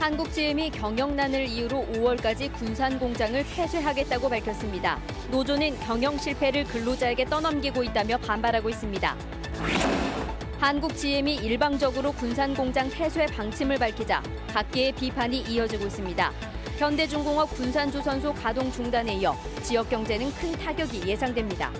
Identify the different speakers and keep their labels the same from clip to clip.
Speaker 1: 한국GM이 경영난을 이유로 5월까지 군산 공장을 폐쇄하겠다고 밝혔습니다. 노조는 경영 실패를 근로자에게 떠넘기고 있다며 반발하고 있습니다. 한국GM이 일방적으로 군산 공장 폐쇄 방침을 밝히자 각계의 비판이 이어지고 있습니다. 현대중공업 군산조선소 가동 중단에 이어 지역 경제는 큰 타격이 예상됩니다.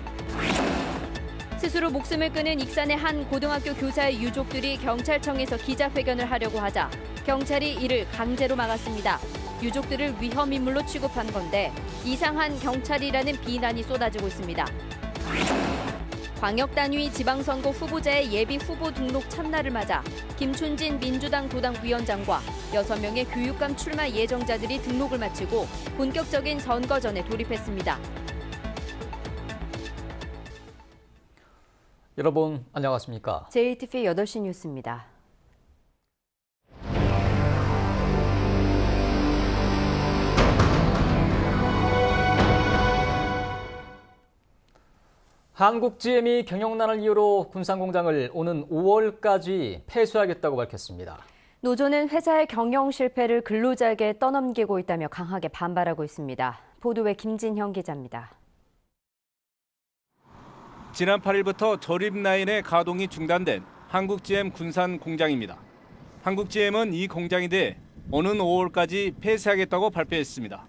Speaker 1: 스스로 목숨을 끊은 익산의 한 고등학교 교사의 유족들이 경찰청에서 기자회견을 하려고 하자 경찰이 이를 강제로 막았습니다. 유족들을 위험 인물로 취급한 건데 이상한 경찰이라는 비난이 쏟아지고 있습니다. 광역단위 지방선거 후보자의 예비 후보 등록 첫날을 맞아 김춘진 민주당 도당 위원장과 6명의 교육감 출마 예정자들이 등록을 마치고 본격적인 선거전에 돌입했습니다.
Speaker 2: 여러분 안녕하십니까?
Speaker 1: JTV 8시 뉴스입니다.
Speaker 2: 한국GM이 경영난을 이유로 군산공장을 오는 5월까지 폐쇄하겠다고 밝혔습니다.
Speaker 1: 노조는 회사의 경영 실패를 근로자에게 떠넘기고 있다며 강하게 반발하고 있습니다. 보도에 김진형 기자입니다.
Speaker 3: 지난 8일부터 조립 라인의 가동이 중단된 한국GM 군산 공장입니다. 한국GM은 이 공장에 대해 오는 5월까지 폐쇄하겠다고 발표했습니다.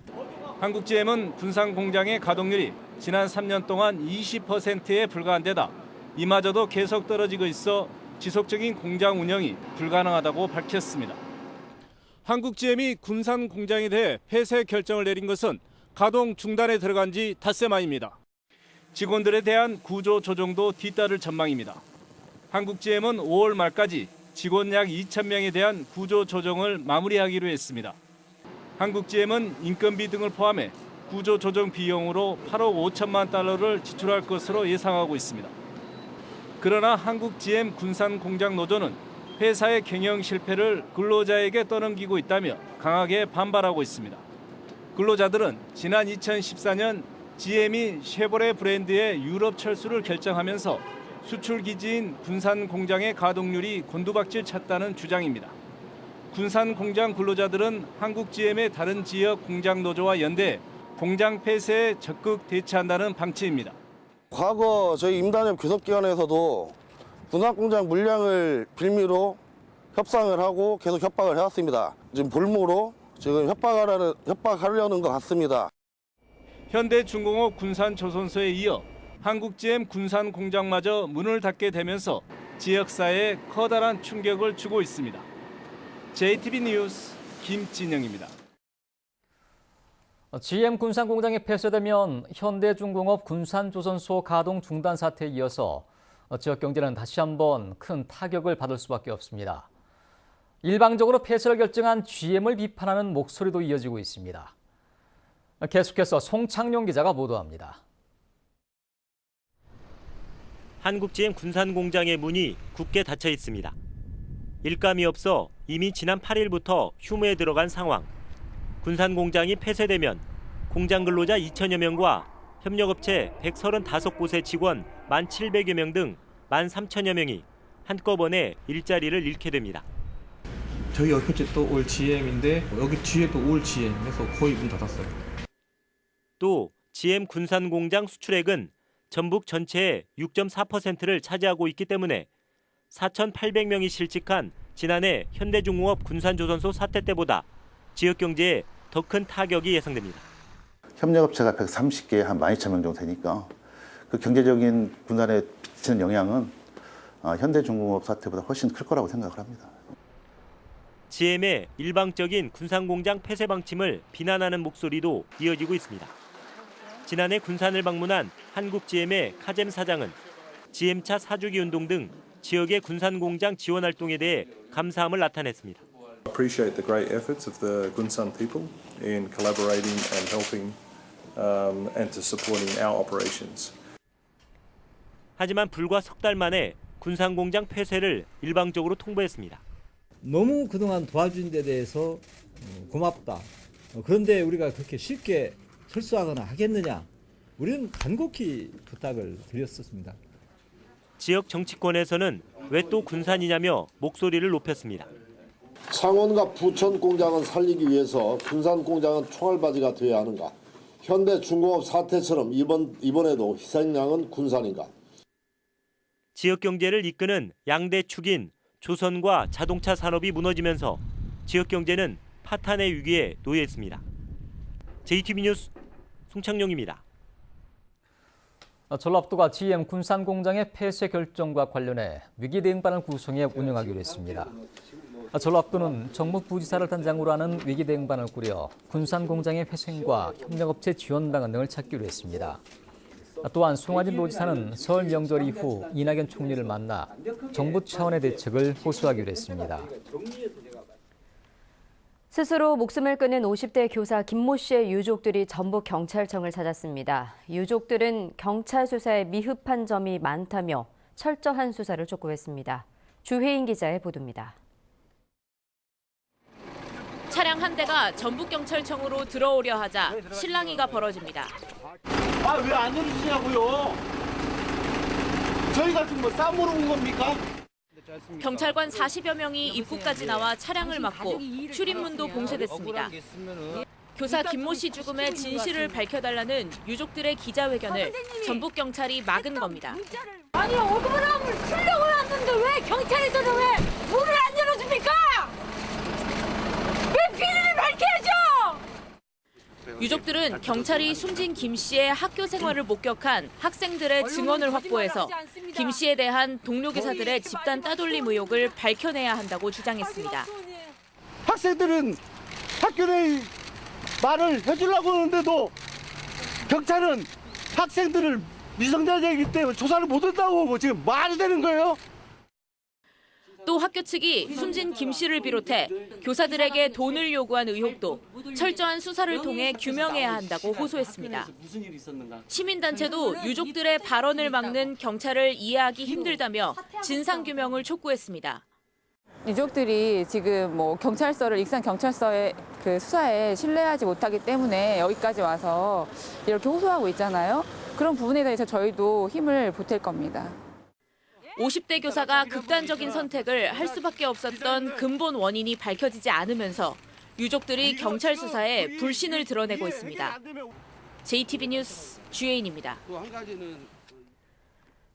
Speaker 3: 한국GM은 군산 공장의 가동률이 지난 3년 동안 20%에 불과한 데다 이마저도 계속 떨어지고 있어 지속적인 공장 운영이 불가능하다고 밝혔습니다. 한국GM이 군산 공장에 대해 폐쇄 결정을 내린 것은 가동 중단에 들어간 지 닷새 만입니다. 직원들에 대한 구조 조정도 뒤따를 전망입니다. 한국GM은 5월 말까지 직원 약 2,000명에 대한 구조 조정을 마무리하기로 했습니다. 한국GM은 인건비 등을 포함해 구조 조정 비용으로 8억 5천만 달러를 지출할 것으로 예상하고 있습니다. 그러나 한국GM 군산 공장 노조는 회사의 경영 실패를 근로자에게 떠넘기고 있다며 강하게 반발하고 있습니다. 근로자들은 지난 2014년 GM이 쉐보레 브랜드의 유럽 철수를 결정하면서 수출 기지인 군산 공장의 가동률이 곤두박질 쳤다는 주장입니다. 군산 공장 근로자들은 한국GM의 다른 지역 공장 노조와 연대해 공장 폐쇄에 적극 대처한다는 방침입니다.
Speaker 4: 과거 저희 임단협 교섭기관에서도 군산공장 물량을 빌미로 협상을 하고 계속 협박을 해왔습니다. 지금 볼모로 지금 협박하려는 것 같습니다.
Speaker 3: 현대중공업 군산조선소에 이어 한국GM 군산 공장마저 문을 닫게 되면서 지역사회에 커다란 충격을 주고 있습니다. JTB 뉴스 김진영입니다.
Speaker 2: GM 군산 공장이 폐쇄되면 현대중공업 군산조선소 가동 중단 사태에 이어서 지역 경제는 다시 한번 큰 타격을 받을 수밖에 없습니다. 일방적으로 폐쇄를 결정한 GM을 비판하는 목소리도 이어지고 있습니다. 계속해서 송창용 기자가 보도합니다.
Speaker 5: 한국GM 군산 공장의 문이 굳게 닫혀 있습니다. 일감이 없어 이미 지난 8일부터 휴무에 들어간 상황. 군산 공장이 폐쇄되면 공장 근로자 2천여 명과 협력업체 135곳의 직원 1,700여 명 등 13,000여 명이 한꺼번에 일자리를 잃게 됩니다.
Speaker 6: 저희 옆에 또 올 GM인데 여기 뒤에 또 올 GM 해서 거의 문 닫았어요.
Speaker 5: 또 GM 군산 공장 수출액은 전북 전체의 6.4%를 차지하고 있기 때문에 4,800명이 실직한 지난해 현대중공업 군산조선소 사태 때보다 지역 경제에 더 큰 타격이 예상됩니다.
Speaker 7: 협력업체가 130개에 한 12,000명 정도 되니까 그 경제적인 군산에 미치는 영향은 현대중공업 사태보다 훨씬 클 거라고 생각을 합니다.
Speaker 5: GM의 일방적인 군산공장 폐쇄 방침을 비난하는 목소리도 이어지고 있습니다. 지난해 군산을 방문한 한국GM의 카잼 사장은 GM차 사주기 운동 등 지역의 군산공장 지원 활동에 대해 감사함을 나타냈습니다.
Speaker 8: I appreciate the great efforts of the Gunsan people in collaborating and helping and to supporting our operations.
Speaker 5: 하지만 불과 석 달 만에 군산공장 폐쇄를 일방적으로 통보했습니다.
Speaker 9: 너무 그동안 도와준 데 대해서 고맙다. 그런데 우리가 그렇게 쉽게 철수하거나 하겠느냐. 우리는 간곡히 부탁을 드렸었습니다.
Speaker 5: 지역 정치권에서는 왜 또 군산이냐며 목소리를 높였습니다.
Speaker 10: 창원과 부천 공장은 살리기 위해서 군산 공장은 총알바지가 되어야 하는가? 현대중공업 사태처럼 이번에도 희생양은 군산인가?
Speaker 5: 지역 경제를 이끄는 양대 축인 조선과 자동차 산업이 무너지면서 지역 경제는 파탄의 위기에 놓여 JTB 뉴스 송창용입니다.
Speaker 2: 전라북도가 GM 군산 공장의 폐쇄 결정과 관련해 위기 대응반을 구성해 운영하기로 했습니다. 전라북도는 정무부지사를 단장으로 하는 위기 대응반을 꾸려 군산 공장의 회생과 협력업체 지원 방안 등을 찾기로 했습니다. 또한 송하진 도지사는 설 명절 이후 이낙연 총리를 만나 정부 차원의 대책을 호소하기로 했습니다.
Speaker 1: 스스로 목숨을 끊은 50대 교사 김모 씨의 유족들이 전북경찰청을 찾았습니다. 유족들은 경찰 수사에 미흡한 점이 많다며 철저한 수사를 촉구했습니다. 주혜인 기자의 보도입니다.
Speaker 11: 차량 한 대가 전북경찰청으로 들어오려 하자 실랑이가 벌어집니다.
Speaker 12: 왜 안 열어주시냐고요? 저희가 지금 싸움으로 온 겁니까?
Speaker 11: 경찰관 40여 명이 입구까지 나와 차량을 막고 출입문도 봉쇄됐습니다. 교사 김모 씨 죽음의 진실을 밝혀달라는 유족들의 기자회견을 전북경찰이 막은 겁니다.
Speaker 13: 아니 억울함을 풀려고 왔는데 왜 경찰에서는 왜 문을 안 열어줍니까? 왜 비리를 밝혀야죠?
Speaker 11: 유족들은 경찰이 숨진 김 씨의 학교 생활을 목격한 학생들의 증언을 확보해서 김 씨에 대한 동료 교사들의 집단 따돌림 의혹을 밝혀내야 한다고 주장했습니다.
Speaker 12: 학생들은 학교 내 말을 해주려고 하는데도 경찰은 학생들을 미성년자이기 때문에 조사를 못 한다고 지금 말이 되는 거예요?
Speaker 11: 또 학교 측이 숨진 김 씨를 비롯해 교사들에게 돈을 요구한 의혹도 철저한 수사를 통해 규명해야 한다고 호소했습니다. 시민단체도 유족들의 발언을 막는 경찰을 이해하기 힘들다며 진상규명을 촉구했습니다.
Speaker 14: 유족들이 지금 경찰서를 익산 경찰서의 그 수사에 신뢰하지 못하기 때문에 여기까지 와서 이렇게 호소하고 있잖아요. 그런 부분에 대해서 저희도 힘을 보탤 겁니다.
Speaker 11: 50대 교사가 극단적인 선택을 할 수밖에 없었던 근본 원인이 밝혀지지 않으면서 유족들이 경찰 수사에 불신을 드러내고 있습니다. JTB 뉴스 주혜인입니다.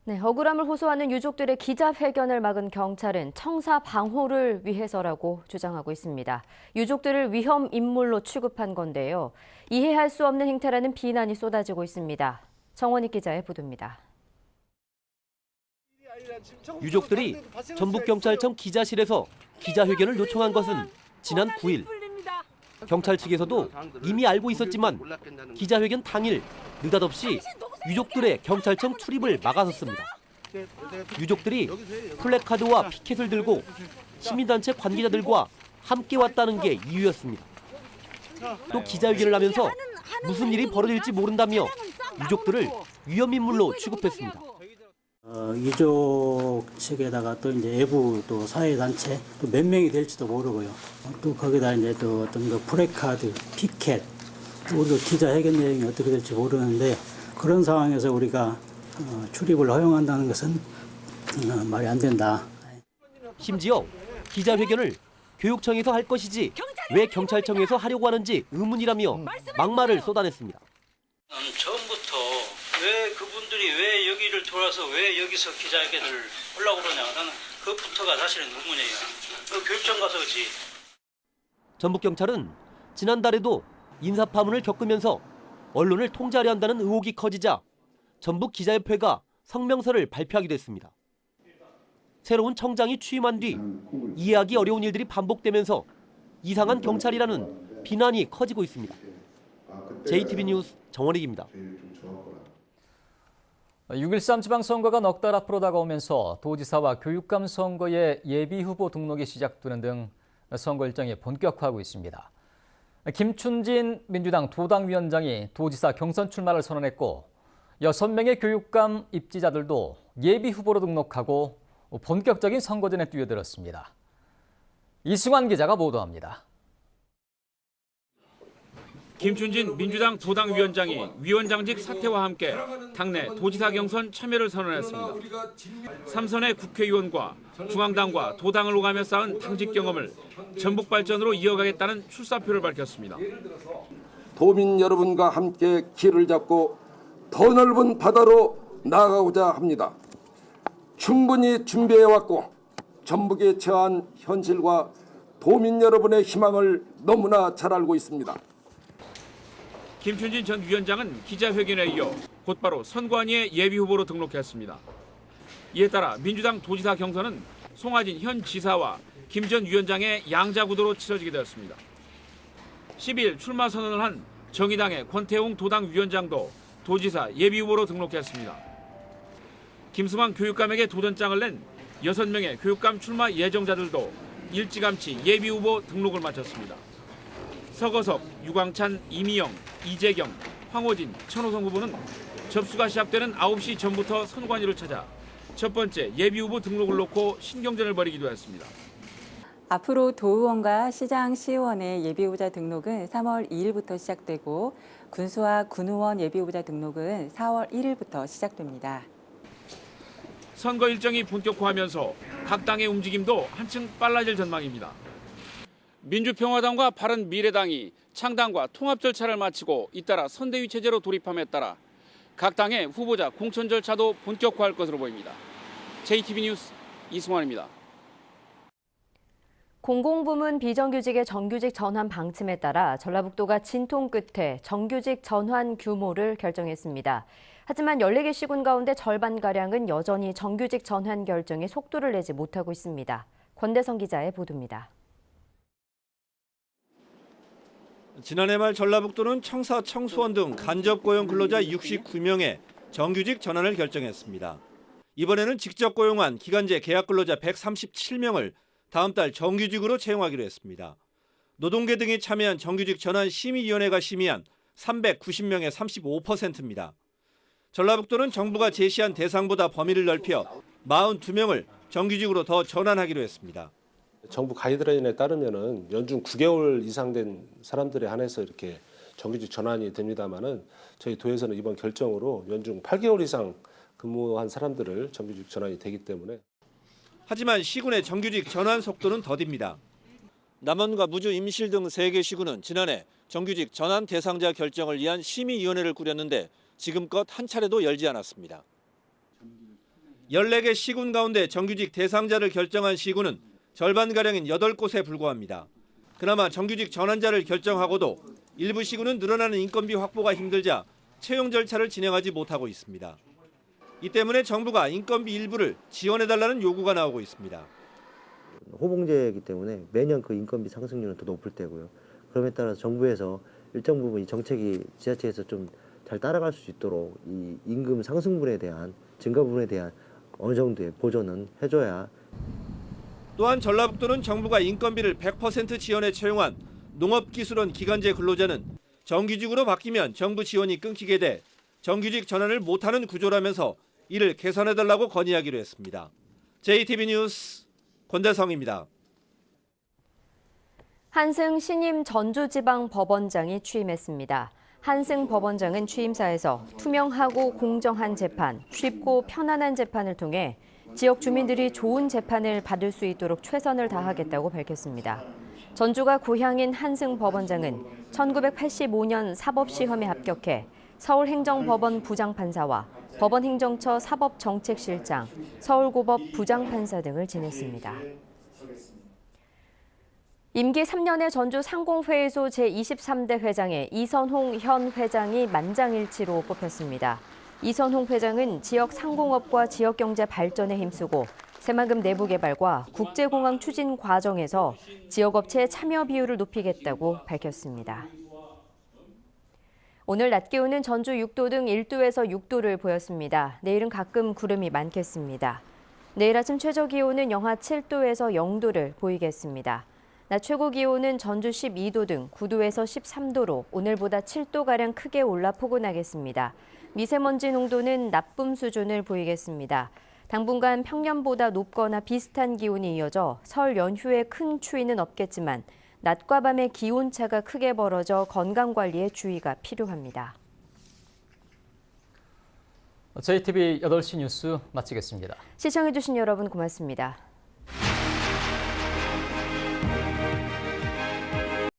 Speaker 1: 네, 억울함을 호소하는 유족들의 기자회견을 막은 경찰은 청사 방호를 위해서라고 주장하고 있습니다. 유족들을 위험 인물로 취급한 건데요. 이해할 수 없는 행태라는 비난이 쏟아지고 있습니다. 정원익 기자의 보도입니다.
Speaker 15: 유족들이 전북경찰청 기자실에서 기자회견을 요청한 것은 지난 9일. 경찰 측에서도 이미 알고 있었지만 기자회견 당일 느닷없이 유족들의 경찰청 출입을 막아섰습니다. 유족들이 플래카드와 피켓을 들고 시민단체 관계자들과 함께 왔다는 게 이유였습니다. 또 기자회견을 하면서 무슨 일이 벌어질지 모른다며 유족들을 위험인물로 취급했습니다.
Speaker 16: 유족 측에다가 또 이제 외부 또 사회단체 또 몇 명이 될지도 모르고요. 또 거기다 이제 또 어떤 그 플래카드, 피켓, 우리도 기자회견 내용이 어떻게 될지 모르는데 그런 상황에서 우리가 출입을 허용한다는 것은 말이 안 된다.
Speaker 15: 심지어 기자회견을 교육청에서 할 것이지 왜 경찰청에서 하려고 하는지 의문이라며 막말을 쏟아냈습니다.
Speaker 17: 처음부터 왜 그분들이 왜 여기를 돌아서 왜 여기서 기자회견을 하려고 그러냐. 나는 그것부터가 사실은 의문이에요. 교육청 가서 그렇지.
Speaker 15: 전북경찰은 지난달에도 인사파문을 겪으면서 언론을 통제하려 한다는 의혹이 커지자 전북기자협회가 성명서를 발표하기도 했습니다. 새로운 청장이 취임한 뒤 이해하기 어려운 일들이 반복되면서 이상한 경찰이라는 비난이 커지고 있습니다. JTB 뉴스 정원익입니다.
Speaker 2: 6.13 지방선거가 넉 달 앞으로 다가오면서 도지사와 교육감 선거의 예비후보 등록이 시작되는 등 선거 일정이 본격화하고 있습니다. 김춘진 민주당 도당위원장이 도지사 경선 출마를 선언했고 6명의 교육감 입지자들도 예비후보로 등록하고 본격적인 선거전에 뛰어들었습니다. 이승환 기자가 보도합니다.
Speaker 18: 김춘진 민주당 도당위원장이 위원장직 사퇴와 함께 당내 도지사 경선 참여를 선언했습니다. 3선의 국회의원과 중앙당과 도당을 오가며 쌓은 당직 경험을 전북 발전으로 이어가겠다는 출사표를 밝혔습니다.
Speaker 19: 도민 여러분과 함께 길을 잡고 더 넓은 바다로 나아가고자 합니다. 충분히 준비해왔고 전북에 처한 현실과 도민 여러분의 희망을 너무나 잘 알고 있습니다.
Speaker 18: 김춘진 전 위원장은 기자회견에 이어 곧바로 선관위의 예비후보로 등록했습니다. 이에 따라 민주당 도지사 경선은 송하진 현 지사와 김 전 위원장의 양자구도로 치러지게 되었습니다. 12일 출마 선언을 한 정의당의 권태웅 도당위원장도 도지사 예비후보로 등록했습니다. 김승환 교육감에게 도전장을 낸 6명의 교육감 출마 예정자들도 일찌감치 예비후보 등록을 마쳤습니다. 서거석, 유광찬, 이미영, 이재경, 황호진, 천호성 후보는 접수가 시작되는 9시 전부터 선관위를 찾아 첫 번째 예비후보 등록을 놓고 신경전을 벌이기도 했습니다.
Speaker 20: 앞으로 도의원과 시장, 시의원의 예비후보자 등록은 3월 2일부터 시작되고 군수와 군의원 예비후보자 등록은 4월 1일부터 시작됩니다.
Speaker 18: 선거 일정이 본격화하면서 각 당의 움직임도 한층 빨라질 전망입니다. 민주평화당과 바른미래당이 창당과 통합 절차를 마치고 잇따라 선대위 체제로 돌입함에 따라 각 당의 후보자 공천 절차도 본격화할 것으로 보입니다. JTB 뉴스 이승환입니다.
Speaker 1: 공공부문 비정규직의 정규직 전환 방침에 따라 전라북도가 진통 끝에 정규직 전환 규모를 결정했습니다. 하지만 14개 시군 가운데 절반가량은 여전히 정규직 전환 결정에 속도를 내지 못하고 있습니다. 권대성 기자의 보도입니다.
Speaker 21: 지난해 말 전라북도는 청사, 청소원 등 간접 고용 근로자 69명의 정규직 전환을 결정했습니다. 이번에는 직접 고용한 기간제 계약 근로자 137명을 다음 달 정규직으로 채용하기로 했습니다. 노동계 등이 참여한 정규직 전환 심의위원회가 심의한 390명의 35%입니다. 전라북도는 정부가 제시한 대상보다 범위를 넓혀 42명을 정규직으로 더 전환하기로 했습니다.
Speaker 22: 정부 가이드라인에 따르면은 연중 9개월 이상 된 사람들에 한해서 이렇게 정규직 전환이 됩니다만은 저희 도에서는 이번 결정으로 연중 8개월 이상 근무한 사람들을 정규직 전환이 되기 때문에.
Speaker 21: 하지만 시군의 정규직 전환 속도는 더딥니다. 남원과 무주, 임실 등 3개 시군은 지난해 정규직 전환 대상자 결정을 위한 심의위원회를 꾸렸는데 지금껏 한 차례도 열지 않았습니다. 14개 시군 가운데 정규직 대상자를 결정한 시군은 절반가량인 8곳에 불과합니다. 그나마 정규직 전환자를 결정하고도 일부 시군은 늘어나는 인건비 확보가 힘들자 채용 절차를 진행하지 못하고 있습니다. 이 때문에 정부가 인건비 일부를 지원해달라는 요구가 나오고 있습니다.
Speaker 23: 호봉제이기 때문에 매년 그 인건비 상승률은 더 높을 때고요. 그럼에 따라서 정부에서 일정 부분 이 정책이 지자체에서 좀 잘 따라갈 수 있도록 이 임금 상승분에 대한 증가 부분에 대한 어느 정도의 보전은 해줘야.
Speaker 21: 또한 전라북도는 정부가 인건비를 100% 지원해 채용한 농업기술원 기간제 근로자는 정규직으로 바뀌면 정부 지원이 끊기게 돼 정규직 전환을 못하는 구조라면서 이를 개선해달라고 건의하기로 했습니다. JTB 뉴스 권대성입니다.
Speaker 1: 한승 신임 전주지방법원장이 취임했습니다. 한승 법원장은 취임사에서 투명하고 공정한 재판, 쉽고 편안한 재판을 통해 지역 주민들이 좋은 재판을 받을 수 있도록 최선을 다하겠다고 밝혔습니다. 전주가 고향인 한승 법원장은 1985년 사법시험에 합격해 서울행정법원 부장판사와 법원행정처 사법정책실장, 서울고법 부장판사 등을 지냈습니다. 임기 3년의 전주 상공회의소 제23대 회장에 이선홍 현 회장이 만장일치로 뽑혔습니다. 이선홍 회장은 지역 상공업과 지역경제 발전에 힘쓰고 새만금 내부 개발과 국제공항 추진 과정에서 지역업체의 참여 비율을 높이겠다고 밝혔습니다. 오늘 낮 기온은 전주 6도 등 1도에서 6도를 보였습니다. 내일은 가끔 구름이 많겠습니다. 내일 아침 최저 기온은 영하 7도에서 0도를 보이겠습니다. 낮 최고 기온은 전주 12도 등 9도에서 13도로 오늘보다 7도가량 크게 올라 포근하겠습니다. 미세먼지 농도는 나쁨 수준을 보이겠습니다. 당분간 평년보다 높거나 비슷한 기온이 이어져 설 연휴에 큰 추위는 없겠지만 낮과 밤의 기온차가 크게 벌어져 건강관리에 주의가 필요합니다.
Speaker 2: JTBC 8시 뉴스 마치겠습니다.
Speaker 1: 시청해주신 여러분 고맙습니다.